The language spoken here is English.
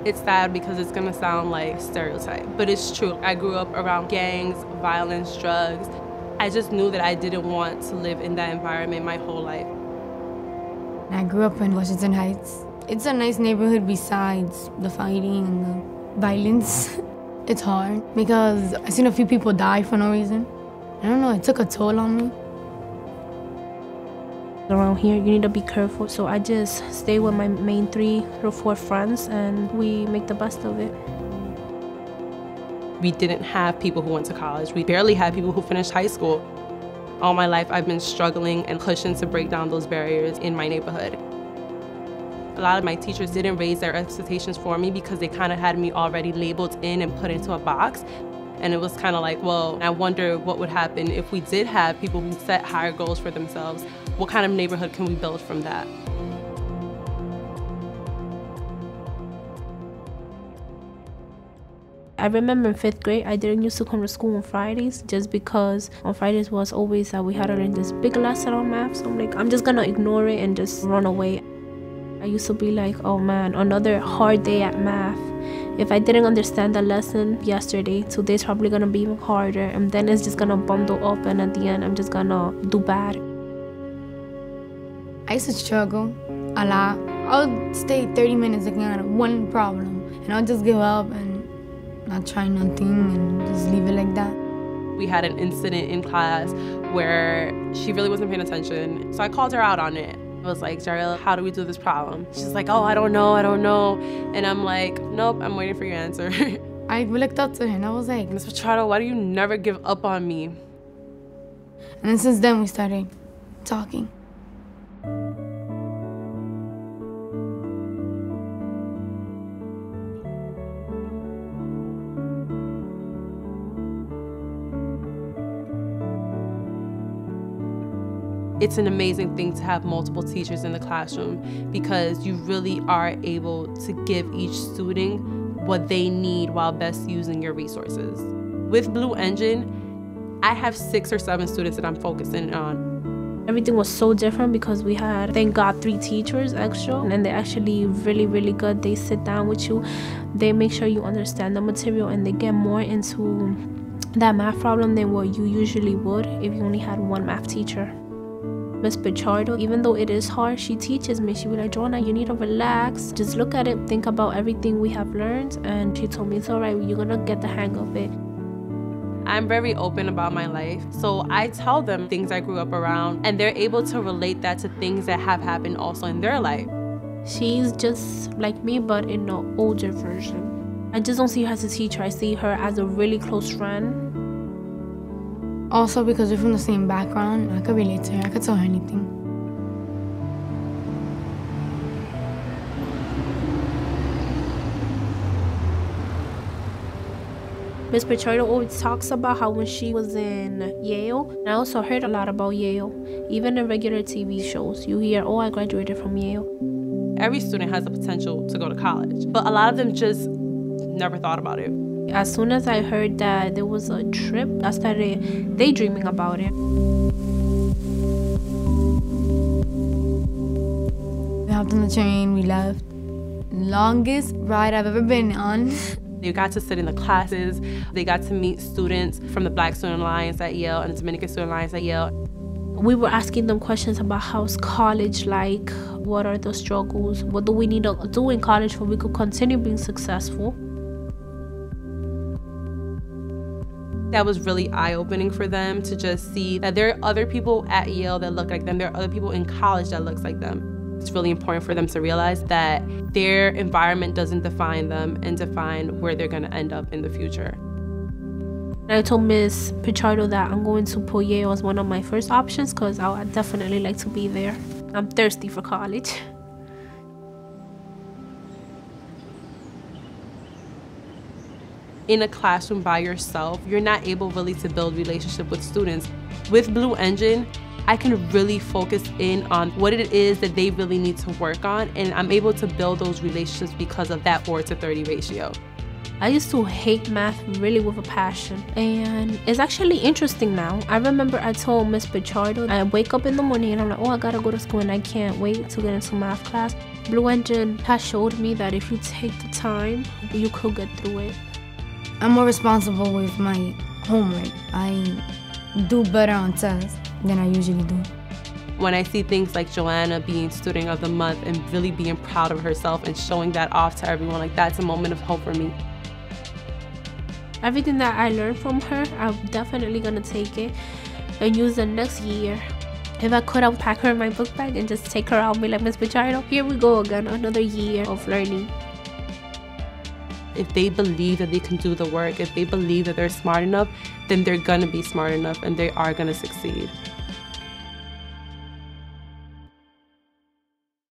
It's sad because it's gonna sound like stereotype, but it's true. I grew up around gangs, violence, drugs. I just knew that I didn't want to live in that environment my whole life. I grew up in Washington Heights. It's a nice neighborhood besides the fighting and the violence. It's hard because I've seen a few people die for no reason. I don't know, it took a toll on me. Around here, you need to be careful, so I just stay with my main 3 or 4 friends and we make the best of it. We didn't have people who went to college. We barely had people who finished high school. All my life, I've been struggling and pushing to break down those barriers in my neighborhood. A lot of my teachers didn't raise their expectations for me because they kind of had me already labeled in and put into a box. And it was kind of like, well, I wonder what would happen if we did have people who set higher goals for themselves. What kind of neighborhood can we build from that? I remember in 5th grade, I didn't used to come to school on Fridays just because on Fridays was always that we had to learn this big lesson on math. So I'm like, I'm just gonna ignore it and just run away. I used to be like, oh man, another hard day at math. If I didn't understand the lesson yesterday, today's probably gonna be even harder, and then it's just gonna bundle up, and at the end, I'm just gonna do bad. I used to struggle a lot. I would stay 30 minutes looking at one problem, and I'll just give up and not try nothing and just leave it like that. We had an incident in class where she really wasn't paying attention, so I called her out on it. I was like, Jariel, how do we do this problem? She's like, oh, I don't know. And I'm like, nope, I'm waiting for your answer. I looked up to her and I was like, Ms. Machado, why do you never give up on me? And then since then we started talking. It's an amazing thing to have multiple teachers in the classroom because you really are able to give each student what they need while best using your resources. With Blue Engine, I have 6 or 7 students that I'm focusing on. Everything was so different because we had, thank God, 3 teachers extra, and they're actually really, really good. They sit down with you, they make sure you understand the material, and they get more into that math problem than what you usually would if you only had one math teacher. Miss Pichardo, even though it is hard, she teaches me. She be like, Joanna, you need to relax. Just look at it, think about everything we have learned. And she told me, it's all right, you're gonna get the hang of it. I'm very open about my life, so I tell them things I grew up around, and they're able to relate that to things that have happened also in their life. She's just like me, but in an older version. I just don't see her as a teacher. I see her as a really close friend. Also, because we're from the same background, I could relate to her. I could tell her anything. Miss Pichardo always talks about how when she was in Yale, and I also heard a lot about Yale. Even in regular TV shows, you hear, oh, I graduated from Yale. Every student has the potential to go to college, but a lot of them just never thought about it. As soon as I heard that there was a trip, I started daydreaming about it. We hopped on the train, we left. Longest ride I've ever been on. They got to sit in the classes. They got to meet students from the Black Student Alliance at Yale and the Dominican Student Alliance at Yale. We were asking them questions about how's college like, what are the struggles, what do we need to do in college so we could continue being successful. That was really eye-opening for them to just see that there are other people at Yale that look like them. There are other people in college that looks like them. It's really important for them to realize that their environment doesn't define them and define where they're going to end up in the future. I told Ms. Pichardo that I'm going to put Yale as one of my first options because I would definitely like to be there. I'm thirsty for college. In a classroom by yourself, you're not able really to build relationship with students. With Blue Engine, I can really focus in on what it is that they really need to work on, and I'm able to build those relationships because of that 4:30 ratio. I used to hate math really with a passion, and it's actually interesting now. I remember I told Miss Pichardo, I wake up in the morning and I'm like, oh, I gotta go to school and I can't wait to get into math class. Blue Engine has showed me that if you take the time, you could get through it. I'm more responsible with my homework. I do better on tests than I usually do. When I see things like Joanna being Student of the Month and really being proud of herself and showing that off to everyone, like that's a moment of hope for me. Everything that I learned from her, I'm definitely gonna take it and use it next year. If I could, I would pack her in my book bag and just take her out and be like, Miss Pichardo, here we go again, another year of learning. If they believe that they can do the work, if they believe that they're smart enough, then they're gonna be smart enough and they are gonna succeed.